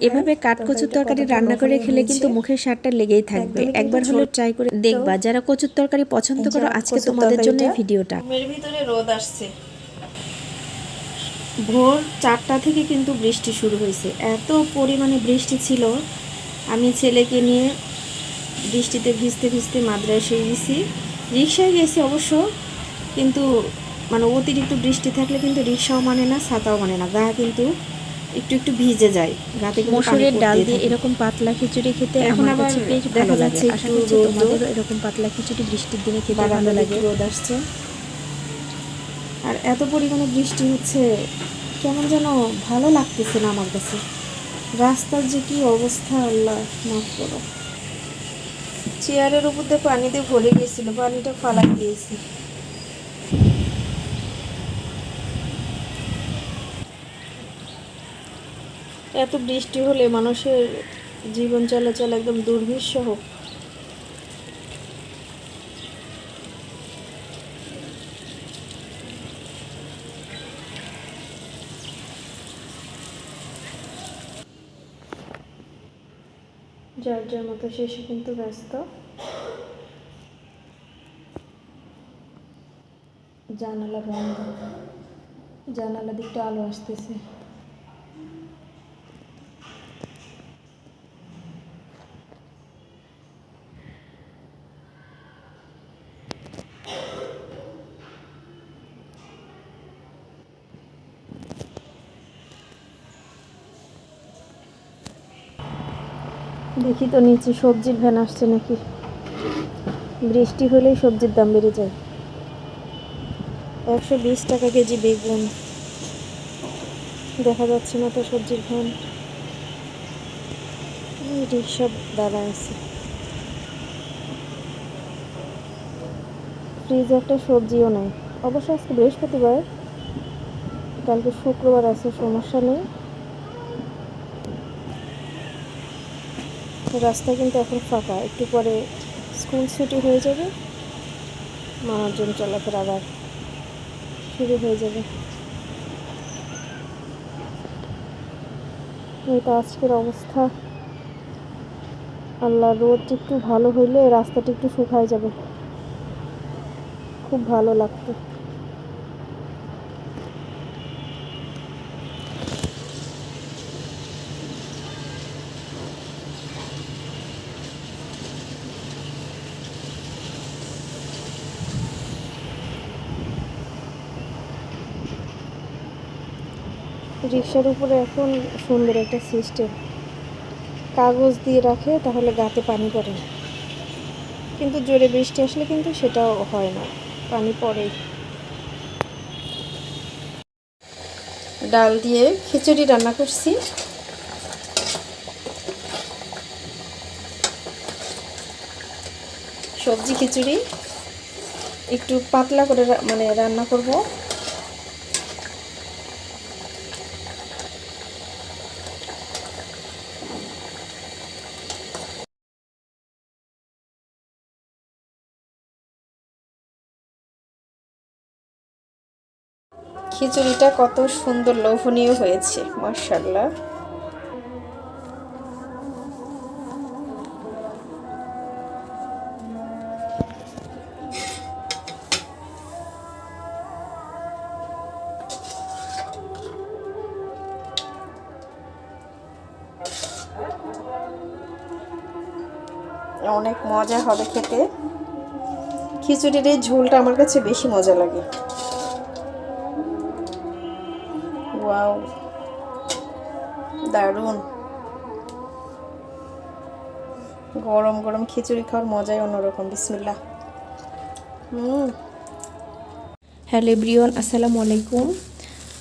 এভাবে কাঠকচুর তরকারি রান্না করে খেলে কিন্তু মুখের স্বাদটা লেগেই থাকবে। একবার হলে ট্রাই করে দেখবা। যারা কচুর তরকারি পছন্দ করো, আজকে তোমাদের জন্য এই ভিডিওটা। ঘুমের ভিতরে রোদ আসছে। ভোর 4টা থেকে কিন্তু বৃষ্টি শুরু হয়েছে। এত পরিমাণে বৃষ্টি ছিল, আমি ছেলেকে নিয়ে বৃষ্টিতে ভিজতে ভিজতে মাদ্রাসায় গেছি। রিক্সায় গেছি অবশ্য, কিন্তু মানে অতিরিক্ত বৃষ্টি থাকলে কিন্তু রিক্সাও মানে না, ছাতাও মানে না, গা কিন্তু একটু একটু ভিজে যায়। গাতে মসুরের ডাল দিয়ে এরকম পাতলা খিচুড়ি খেতে এখন আবার বেশ ভালো লাগে। আশা করছি তোমাদেরও এরকম পাতলা খিচুড়ি বৃষ্টির দিনে খেতে ভালো লাগে। রোদ আসছে আর এত পরিমাণে বৃষ্টি হচ্ছে, কেমন যেন ভালো লাগতেছে না আমার কাছে। রাস্তার যে কি অবস্থা, আল্লাহ মাফ করো। চেয়ারের উপর দিয়ে পানি দিয়ে ভরে গেছিল, পানিটা ফালাই দিয়েছি। এত বৃষ্টি হলে মানুষের জীবন চলাচল একদম দুর্বিষহ। যার যার মতো শেষে কিন্তু ব্যস্ত। জানালা বন্ধ, জানালা দিকটা আলো আসতেছে। দেখি তো নিচে সবজির ভ্যান আসছে নাকি। বৃষ্টি হলেই সবজির দাম বেড়ে যায়। 120 টাকা কেজি বেগুন, দেখা যাচ্ছে না তো সবজির ভ্যান। রিক্সা দাঁড়া আছে। ফ্রিজে একটা সবজিও নাই। অবশ্য আজকে বৃহস্পতিবার, কালকে শুক্রবার আছে, সমস্যা নেই। রাস্তা কিন্তু এখন ফাঁকা, একটু পরে স্কুল ছুটি হয়ে যাবে, মানুষজন চলাফেরা আবার শুরু হয়ে যাবে। এই তো আজকের অবস্থা। আল্লাহ, রোদটা একটু ভালো হইলে রাস্তাটা একটু শুকায় যাবে, খুব ভালো লাগতো। রিক্সার উপরে এখন সুন্দর একটা সিস্টেম, কাগজ দিয়ে রাখে, তাহলে গাতে পানি পড়ে। কিন্তু জোরে বৃষ্টি আসলে কিন্তু সেটাও হয় না, পানি পড়েই। ডাল দিয়ে খিচুড়ি রান্না করছি। সবজি খিচুড়ি একটু পাতলা করে মানে রান্না করব। খিচুড়িটা কত সুন্দর লোভনীয় হয়েছে, মাশাআল্লাহ। অনেক মজা হবে খেতে। খিচুড়ির এই ঝোলটা আমার কাছে বেশি মজা লাগে। ওয়াও, দারুণ। গরম গরম খিচুড়ি খাওয়ার মজাই অন্যরকম। বিসমিল্লাহ। হ্যালো এভরিওয়ান, আসসালামু আলাইকুম।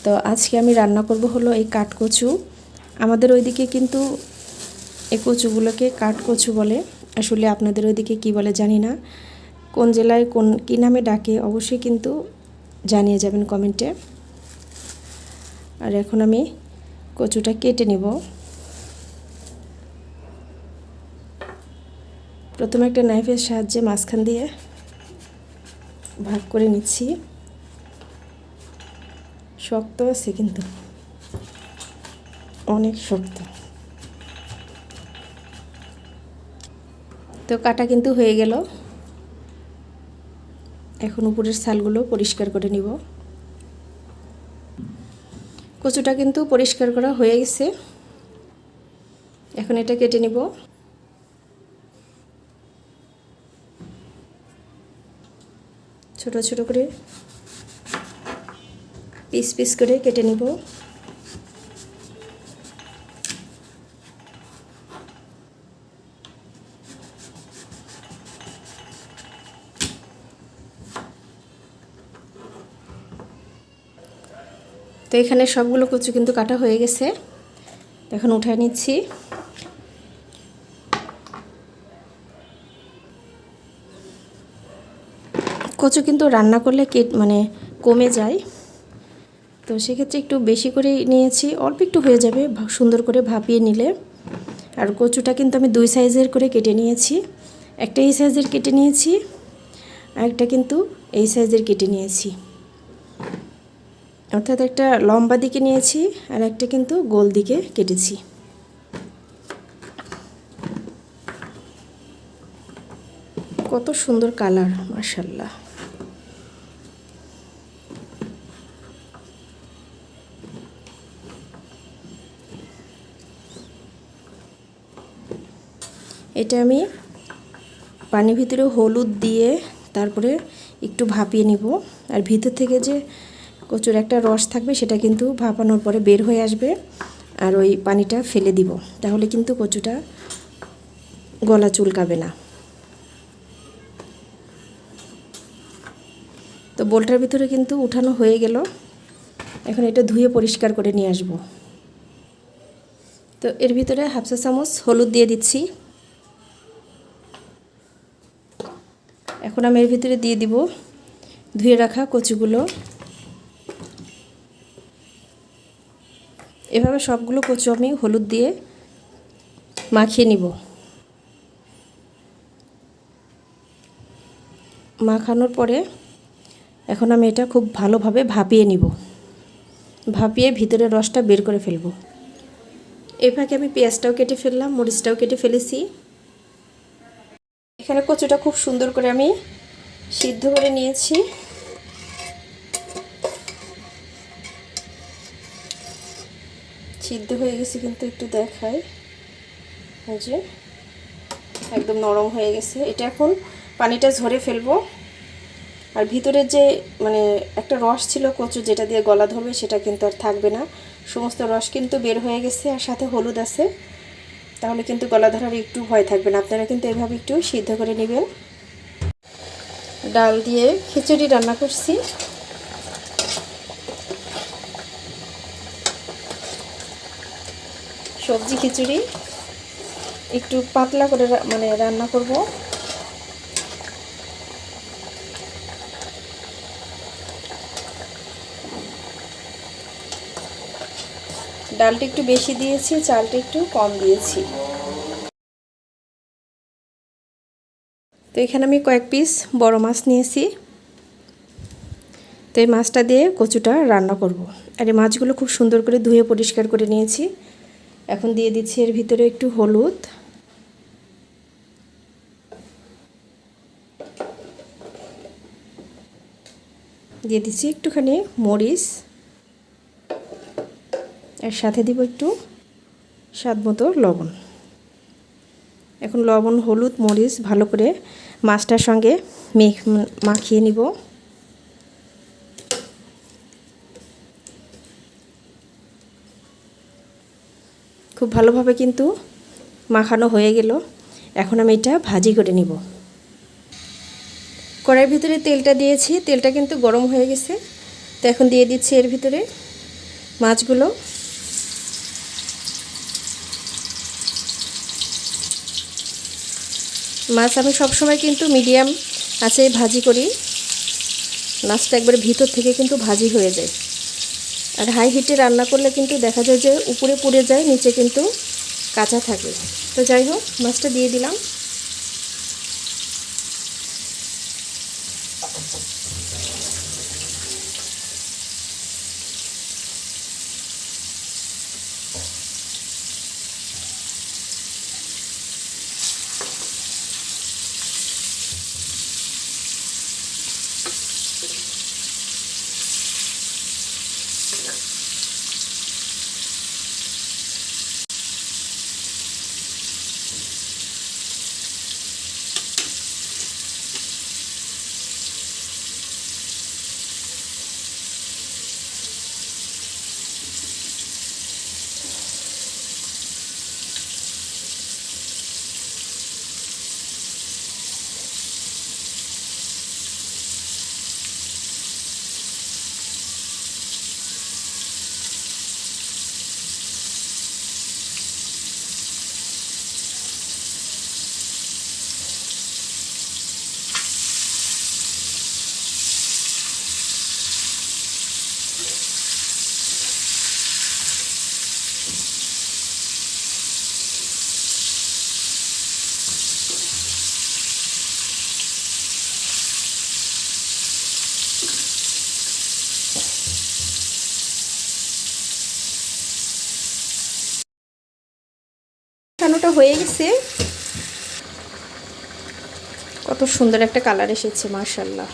তো আজকে আমি রান্না করব হলো এই কাঠকচু। আমাদের ওইদিকে কিন্তু এই কচুগুলোকে কাঠকচু বলে। আসলে আপনাদের ওইদিকে কি বলে জানি না, কোন জেলায় কোন কী নামে ডাকে অবশ্যই কিন্তু জানিয়ে যাবেন কমেন্টে। আর এখন আমি কচুটা কেটে নেব। প্রথমে একটা নাইফের সাহায্যে মাঝখান দিয়ে ভাগ করে নিচ্ছি। শক্ত আছে কিন্তু, অনেক শক্ত। তো কাটা কিন্তু হয়ে গেল। এখন উপরের ছালগুলো পরিষ্কার করে নিব। কচুটা কিন্তু পরিষ্কার করা হয়ে গেছে। এখন এটা কেটে নিব। ছোট ছোট করে পিস পিস করে কেটে নিব। তো এখানে সবগুলো কচু কিন্তু কাটা হয়ে গেছে। এখন উঠায় নিচ্ছি। কচু কিন্তু রান্না করলে মানে কমে যায়, তো সেক্ষেত্রে একটু বেশি করে নিয়েছি। অল্প একটু হয়ে যাবে সুন্দর করে ভাপিয়ে নিলে। আর কচুটা কিন্তু আমি 2 সাইজের করে কেটে নিয়েছি। একটা এই সাইজের কেটে নিয়েছি, আর একটা কিন্তু এই সাইজের কেটে নিয়েছি। অর্থাৎ একটা লম্বা দিকে নিয়েছি আর একটা কিন্তু গোল দিকে কেটেছি। কত সুন্দর কালার, মাশাআল্লাহ। এটা আমি পানির ভিতরে হলুদ দিয়ে তারপরে একটু ভাপিয়ে নিব। আর ভিতর থেকে যে কচুর একটা রস থাকবে সেটা কিন্তু ভাপানোর পরে বের হয়ে আসবে। আর ওই পানিটা ফেলে দিব, তাহলে কিন্তু কচুটা গলা চুলকাবে না। তো বোলটার ভিতরে কিন্তু উঠানো হয়ে গেল। এখন এটা ধুয়ে পরিষ্কার করে নিয়ে আসব। তো এর ভিতরে 1/2 চা চামচ হলুদ দিয়ে দিচ্ছি। এখন আমি এর ভিতরে দিয়ে দিব ধুয়ে রাখা কচুগুলো। এভাবে সবগুলো কচু আমি হলুদ দিয়ে মাখিয়ে নিব। মাখানোর পরে এখন আমি এটা খুব ভালোভাবে ভাপিয়ে নিব। ভাপিয়ে ভিতরের রসটা বের করে ফেলব। এই ফাঁকে আমি পেঁয়াজটাও কেটে ফেললাম, মরিচটাও কেটে ফেলেছি। এখানে কচুটা খুব সুন্দর করে আমি সিদ্ধ করে নিয়েছি। সিদ্ধ হয়ে গেছে কিন্তু একটু দেখাই, এই যে একদম নরম হয়ে গেছে। এটা এখন পানিটা ঝরে ফেলবো। আর ভিতরের যে মানে একটা রস ছিল কচু, যেটা দিয়ে গলা ধরবে, সেটা কিন্তু আর থাকবে না। সমস্ত রস কিন্তু বের হয়ে গেছে, আর সাথে হলুদ আছে, তাহলে কিন্তু গলা ধরার একটু ভয় থাকবে না। আপনারা কিন্তু এভাবে একটু সিদ্ধ করে নেবেন। ডাল দিয়ে খিচুড়ি রান্না করছি। সবজি খিচুড়ি একটু পাতলা করে মানে রান্না করব। ডালটা একটু বেশি দিয়েছি, চালটা একটু কম দিয়েছি। তো এখানে আমি কয়েক পিস বড় মাছ নিয়েছি। তো এই মাছটা দিয়ে কচুটা রান্না করব। আর এই মাছগুলো খুব সুন্দর করে ধুয়ে পরিষ্কার করে নিয়েছি। এখন দিয়ে দিচ্ছি এর ভিতরে একটু হলুদ, দিয়ে দিচ্ছি একটুখানি মরিচ, আর সাথে দিব একটু স্বাদ মতো লবণ। এখন লবণ, হলুদ, মরিচ ভালো করে মাছটার সঙ্গে মাখিয়ে নিব। খুব ভালোভাবে কিন্তু মাখানো হয়ে গেল। এখন আমি এটা ভাজি করে নিব। কড়াইয়ের ভিতরে তেলটা দিয়েছি, তেলটা কিন্তু গরম হয়ে গেছে। তো এখন দিয়ে দিচ্ছি এর ভিতরে মাছগুলো। মাছ আমি সবসময় কিন্তু মিডিয়াম আঁচে ভাজি করি। মাছটা একবারে ভিতর থেকে কিন্তু ভাজি হয়ে যায়। আর হাই হিটে রান্না করলে কিন্তু দেখা যায় যে উপরে পুড়ে যায়, নিচে কিন্তু কাঁচা থাকে। তো যাই হোক, মাছটা দিয়ে দিলাম। কানোটা হয়ে গেছে। কত সুন্দর একটা কালার এসেছে মাশাআল্লাহ।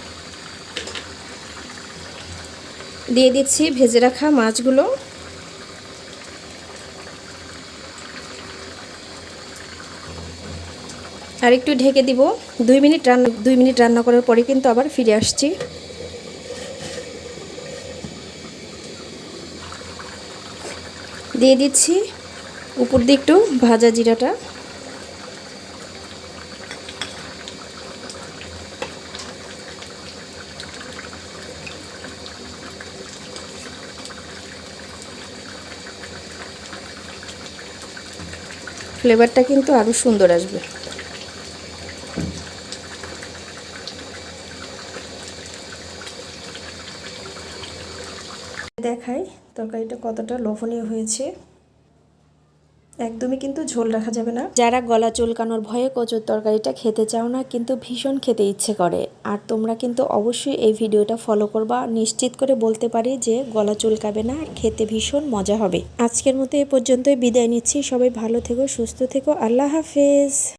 দিয়ে দিচ্ছি ভেজে রাখা মাছগুলো। আর একটু ঢেকে দিব। 2 মিনিট রান্না করার পরে কিন্তু আবার ফিরে আসছি। দিয়ে দিচ্ছি উপর দিয়ে একটু ভাজা জিরাটা। ফ্লেভারটা কিন্তু আরও সুন্দর আসবে। দেখাই তরকারিটা কতটা লোভনীয় হয়েছে। একদমই কিন্তু ঝোল রাখা যাবে না। যারা গলা চুলকানোর ভয়ে কচুর তরকারিটা খেতে চাও না কিন্তু ভীষণ খেতে ইচ্ছে করে, আর তোমরা কিন্তু অবশ্যই এই ভিডিওটা ফলো করবা। নিশ্চিত করে বলতে পারি যে গলা চুলকাবে না, আর খেতে ভীষণ মজা হবে। আজকের মতো এ পর্যন্তই বিদায় নিচ্ছি। সবাই ভালো থেকো, সুস্থ থেকো। আল্লাহ হাফেজ।